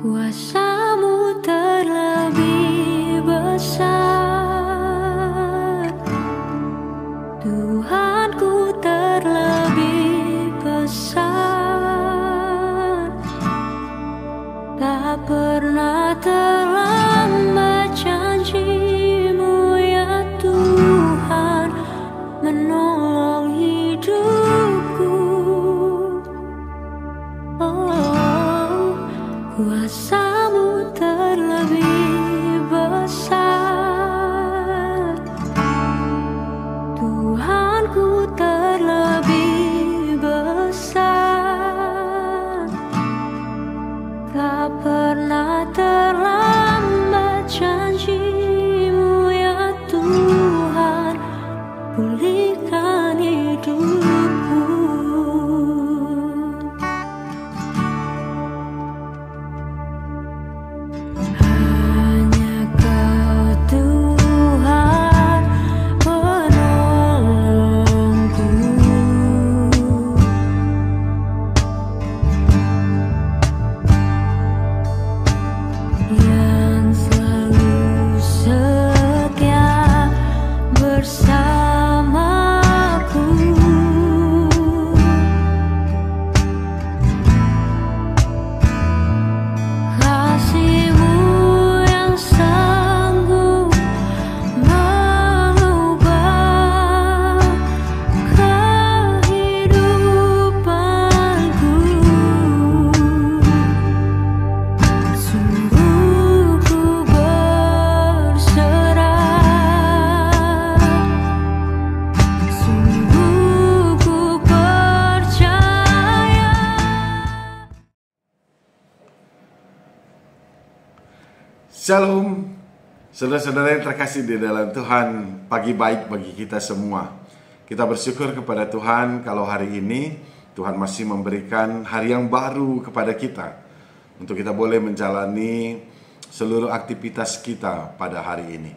Kuasa-Mu terlebih besar, Tuhanku terlebih besar. Tak pernah terlambat janji-Mu ya Tuhan menolong hidupku. Oh, kuasa-Mu terlebih besar, Tuhanku terlebih besar. Tak pernah terlambat janji-Mu ya Tuhan, pulihkan hidupku. Hanya Kau Tuhan penolongku, yang selalu setia bersamaku. Kasih-Mu yang sanggup mengubah kehidupanku. Sungguh ku berserah, sungguh ku percaya. Shalom, saudara-saudara yang terkasih di dalam Tuhan. Pagi baik bagi kita semua. Kita bersyukur kepada Tuhan kalau hari ini Tuhan masih memberikan hari yang baru kepada kita, untuk kita boleh menjalani seluruh aktivitas kita pada hari ini.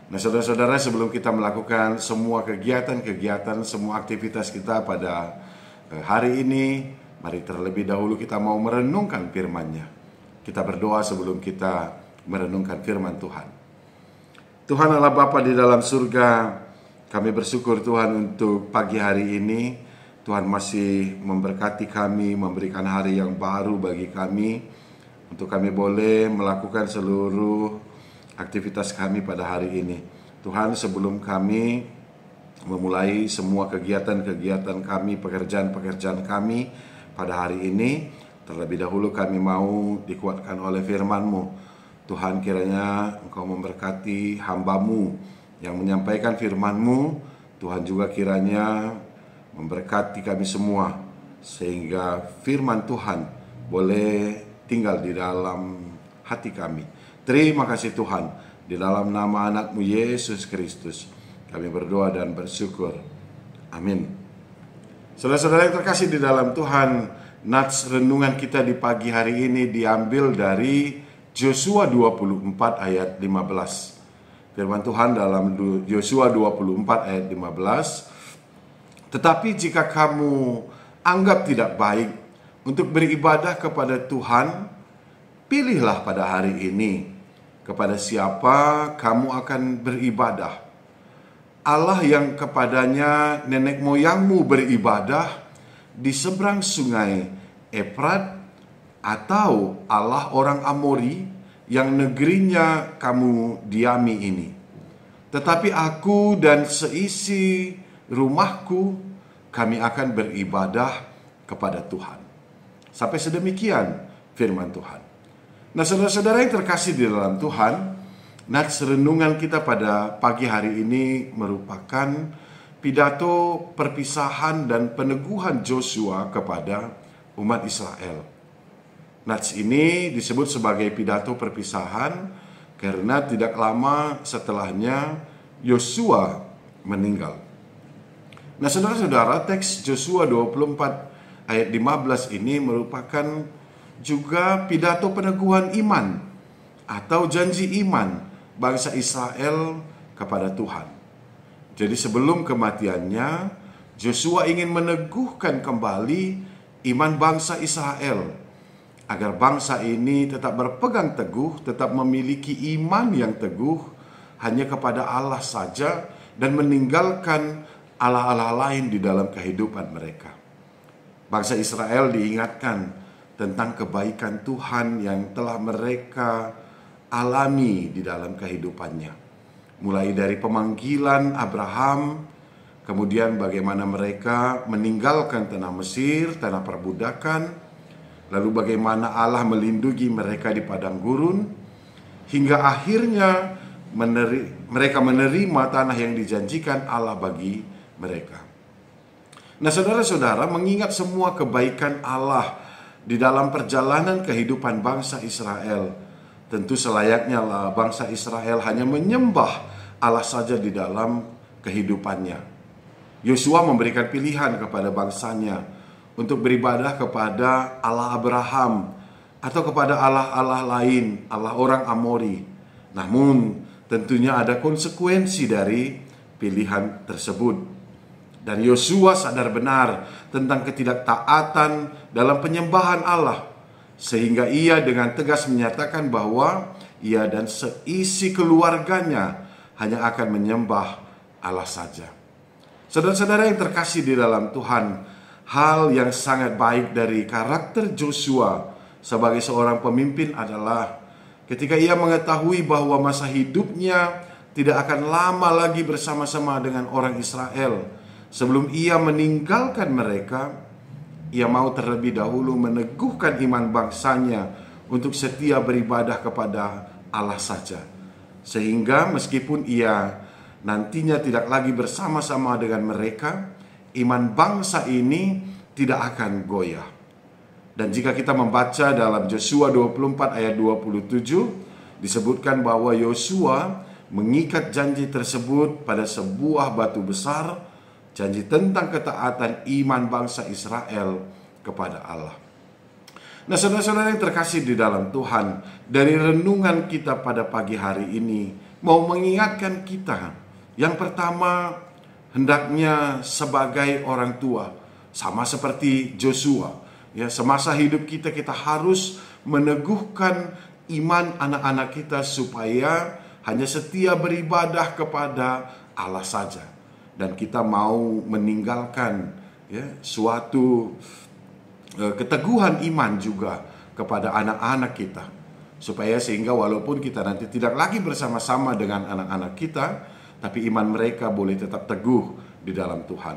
Nah, saudara-saudara, sebelum kita melakukan semua kegiatan-kegiatan, semua aktivitas kita pada hari ini, mari terlebih dahulu kita mau merenungkan firman-Nya. Kita berdoa sebelum kita merenungkan firman Tuhan. Tuhan Allah Bapa di dalam surga, kami bersyukur Tuhan untuk pagi hari ini. Tuhan masih memberkati kami, memberikan hari yang baru bagi kami, untuk kami boleh melakukan seluruh aktivitas kami pada hari ini. Tuhan, sebelum kami memulai semua kegiatan-kegiatan kami, pekerjaan-pekerjaan kami pada hari ini, terlebih dahulu kami mau dikuatkan oleh firman-Mu. Tuhan, kiranya Engkau memberkati hamba-Mu yang menyampaikan firman-Mu. Tuhan juga kiranya memberkati kami semua, sehingga firman Tuhan boleh tinggal di dalam hati kami. Terima kasih Tuhan, di dalam nama anak-Mu Yesus Kristus kami berdoa dan bersyukur. Amin. Saudara-saudara yang terkasih di dalam Tuhan, nats renungan kita di pagi hari ini diambil dari Yosua 24 ayat 15. Firman Tuhan dalam Yosua 24 ayat 15. Tetapi jika kamu anggap tidak baik untuk beribadah kepada Tuhan, pilihlah pada hari ini kepada siapa kamu akan beribadah. Allah yang kepadanya nenek moyangmu beribadah di seberang sungai Efrat, atau Allah orang Amori yang negerinya kamu diami ini. Tetapi aku dan seisi rumahku, kami akan beribadah kepada Tuhan. Sampai sedemikian firman Tuhan. Nah, saudara-saudara yang terkasih di dalam Tuhan, nats renungan kita pada pagi hari ini merupakan pidato perpisahan dan peneguhan Joshua kepada umat Israel. Nats ini disebut sebagai pidato perpisahan karena tidak lama setelahnya Yosua meninggal. Nah, saudara-saudara, teks Yosua 24 ayat 15 ini merupakan juga pidato peneguhan iman atau janji iman bangsa Israel kepada Tuhan. Jadi sebelum kematiannya, Joshua ingin meneguhkan kembali iman bangsa Israel agar bangsa ini tetap berpegang teguh, tetap memiliki iman yang teguh hanya kepada Allah saja dan meninggalkan Allah-Allah lain di dalam kehidupan mereka. Bangsa Israel diingatkan tentang kebaikan Tuhan yang telah mereka alami di dalam kehidupannya. Mulai dari pemanggilan Abraham, kemudian bagaimana mereka meninggalkan tanah Mesir, tanah perbudakan, lalu bagaimana Allah melindungi mereka di padang gurun, hingga akhirnya mereka menerima tanah yang dijanjikan Allah bagi mereka. Nah, saudara-saudara, mengingat semua kebaikan Allah di dalam perjalanan kehidupan bangsa Israel, tentu selayaknya bangsa Israel hanya menyembah Allah saja di dalam kehidupannya. Yosua memberikan pilihan kepada bangsanya untuk beribadah kepada Allah Abraham atau kepada Allah-Allah lain, Allah orang Amori. Namun tentunya ada konsekuensi dari pilihan tersebut. Dan Yosua sadar benar tentang ketidaktaatan dalam penyembahan Allah, sehingga ia dengan tegas menyatakan bahwa ia dan seisi keluarganya hanya akan menyembah Allah saja. Saudara-saudara yang terkasih di dalam Tuhan, hal yang sangat baik dari karakter Joshua sebagai seorang pemimpin adalah ketika ia mengetahui bahwa masa hidupnya tidak akan lama lagi bersama-sama dengan orang Israel. Sebelum ia meninggalkan mereka, ia mau terlebih dahulu meneguhkan iman bangsanya untuk setia beribadah kepada Allah saja. Sehingga meskipun ia nantinya tidak lagi bersama-sama dengan mereka, iman bangsa ini tidak akan goyah. Dan jika kita membaca dalam Yosua 24 ayat 27, disebutkan bahwa Yosua mengikat janji tersebut pada sebuah batu besar, janji tentang ketaatan iman bangsa Israel kepada Allah. Nah, saudara-saudara yang terkasih di dalam Tuhan, dari renungan kita pada pagi hari ini mau mengingatkan kita, yang pertama, hendaknya sebagai orang tua, sama seperti Joshua, ya, semasa hidup kita harus meneguhkan iman anak-anak kita supaya hanya setia beribadah kepada Allah saja. Dan kita mau meninggalkan, ya, suatu keteguhan iman juga kepada anak-anak kita, supaya sehingga walaupun kita nanti tidak lagi bersama-sama dengan anak-anak kita, tapi iman mereka boleh tetap teguh di dalam Tuhan.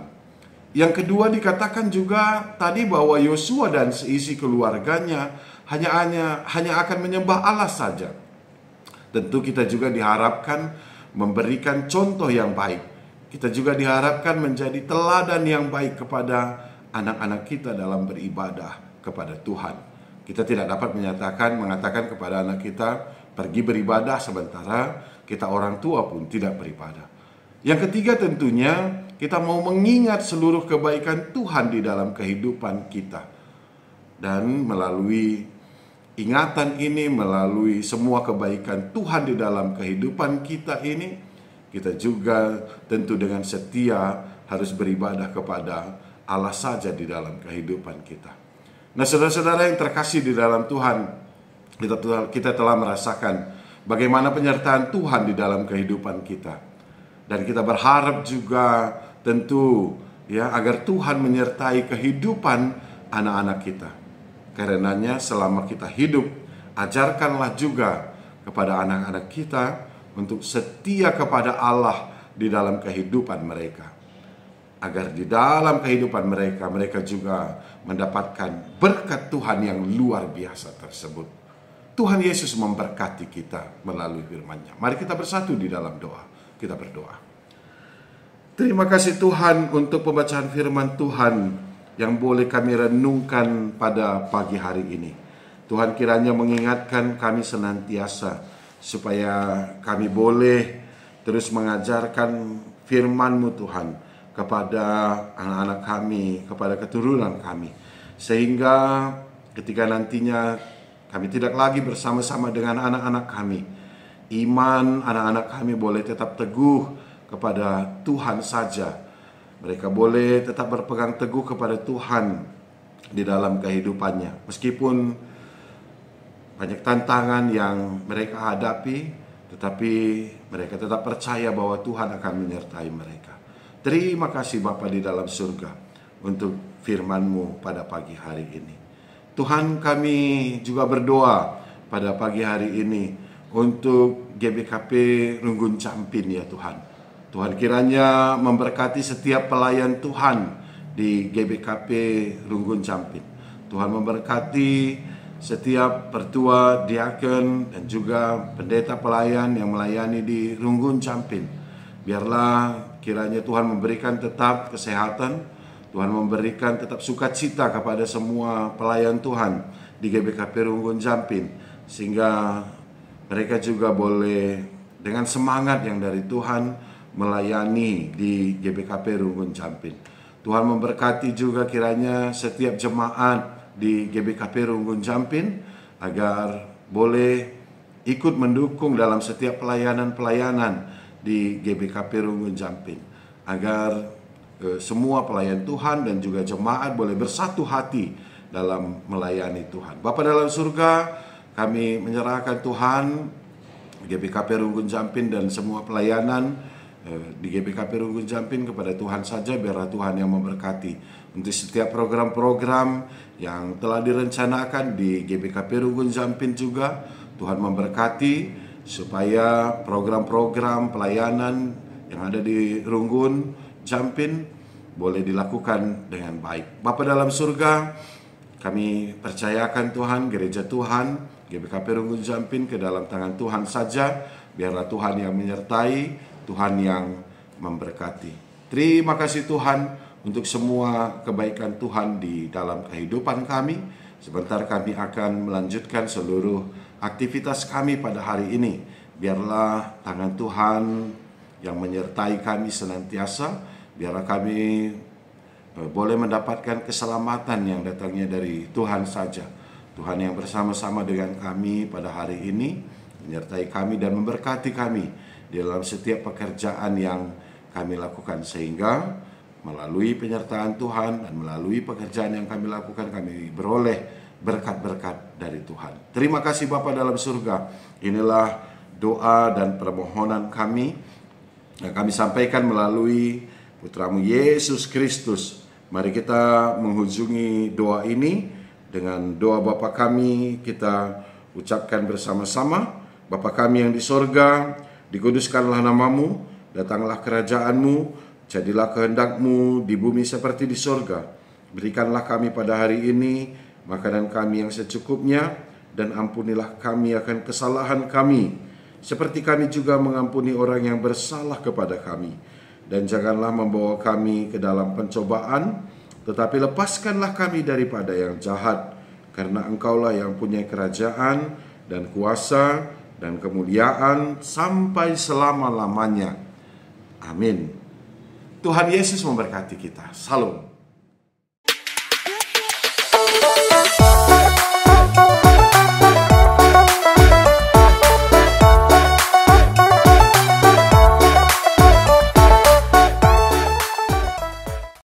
Yang kedua, dikatakan juga tadi bahwa Yosua dan seisi keluarganya hanya akan menyembah Allah saja. Tentu kita juga diharapkan memberikan contoh yang baik. Kita juga diharapkan menjadi teladan yang baik kepada anak-anak kita dalam beribadah kepada Tuhan. Kita tidak dapat mengatakan kepada anak kita pergi beribadah sementara kita orang tua pun tidak beribadah. Yang ketiga, tentunya kita mau mengingat seluruh kebaikan Tuhan di dalam kehidupan kita. Dan melalui ingatan ini, melalui semua kebaikan Tuhan di dalam kehidupan kita ini, kita juga tentu dengan setia harus beribadah kepada Allah saja di dalam kehidupan kita. Nah, saudara-saudara yang terkasih di dalam Tuhan, kita telah merasakan bagaimana penyertaan Tuhan di dalam kehidupan kita. Dan kita berharap juga tentu, ya, agar Tuhan menyertai kehidupan anak-anak kita. Karenanya selama kita hidup, ajarkanlah juga kepada anak-anak kita untuk setia kepada Allah di dalam kehidupan mereka, agar di dalam kehidupan mereka juga mendapatkan berkat Tuhan yang luar biasa tersebut. Tuhan Yesus memberkati kita melalui firman-Nya. Mari kita bersatu di dalam doa. Kita berdoa. Terima kasih Tuhan untuk pembacaan firman Tuhan yang boleh kami renungkan pada pagi hari ini. Tuhan kiranya mengingatkan kami senantiasa supaya kami boleh terus mengajarkan firman-Mu Tuhan kepada anak-anak kami, kepada keturunan kami, sehingga ketika nantinya kami tidak lagi bersama-sama dengan anak-anak kami, iman anak-anak kami boleh tetap teguh kepada Tuhan saja. Mereka boleh tetap berpegang teguh kepada Tuhan di dalam kehidupannya, meskipun banyak tantangan yang mereka hadapi, tetapi mereka tetap percaya bahwa Tuhan akan menyertai mereka. Terima kasih Bapa di dalam surga untuk firman-Mu pada pagi hari ini. Tuhan, kami juga berdoa pada pagi hari ini untuk GBKP Runggun Campin ya Tuhan. Tuhan kiranya memberkati setiap pelayan Tuhan di GBKP Runggun Campin. Tuhan memberkati setiap pertua, diaken, dan juga pendeta pelayan yang melayani di Runggun Campin. Biarlah kiranya Tuhan memberikan tetap kesehatan, Tuhan memberikan tetap sukacita kepada semua pelayan Tuhan di GBKP Runggun Campin, sehingga mereka juga boleh dengan semangat yang dari Tuhan melayani di GBKP Runggun Campin. Tuhan memberkati juga kiranya setiap jemaat di GBKP Runggun Campin agar boleh ikut mendukung dalam setiap pelayanan-pelayanan di GBKP Runggun Campin, agar semua pelayan Tuhan dan juga jemaat boleh bersatu hati dalam melayani Tuhan. Bapa dalam surga, kami menyerahkan Tuhan GBKP Runggun Campin dan semua pelayanan di GBKP Runggun Campin kepada Tuhan saja. Biarlah Tuhan yang memberkati untuk setiap program-program yang telah direncanakan di GBKP Runggun Campin juga. Tuhan memberkati supaya program-program pelayanan yang ada di Runggun Campin boleh dilakukan dengan baik. Bapa dalam surga, kami percayakan Tuhan gereja Tuhan GBKP Runggun Campin ke dalam tangan Tuhan saja. Biarlah Tuhan yang menyertai, Tuhan yang memberkati. Terima kasih Tuhan untuk semua kebaikan Tuhan di dalam kehidupan kami. Sebentar kami akan melanjutkan seluruh aktivitas kami pada hari ini. Biarlah tangan Tuhan yang menyertai kami senantiasa. Biarlah kami boleh mendapatkan keselamatan yang datangnya dari Tuhan saja. Tuhan yang bersama-sama dengan kami pada hari ini, menyertai kami dan memberkati kami di dalam setiap pekerjaan yang kami lakukan, sehingga melalui penyertaan Tuhan dan melalui pekerjaan yang kami lakukan, kami beroleh berkat-berkat dari Tuhan. Terima kasih Bapa dalam surga. Inilah doa dan permohonan kami yang kami sampaikan melalui Putramu Yesus Kristus. Mari kita menghujungi doa ini dengan doa Bapa kami. Kita ucapkan bersama-sama. Bapa kami yang di sorga, dikuduskanlah namamu, datanglah kerajaanmu, jadilah kehendak-Mu di bumi seperti di sorga. Berikanlah kami pada hari ini makanan kami yang secukupnya, dan ampunilah kami akan kesalahan kami, seperti kami juga mengampuni orang yang bersalah kepada kami. Dan janganlah membawa kami ke dalam pencobaan, tetapi lepaskanlah kami daripada yang jahat, karena Engkaulah yang punya kerajaan dan kuasa dan kemuliaan sampai selama-lamanya. Amin. Tuhan Yesus memberkati kita. Salam.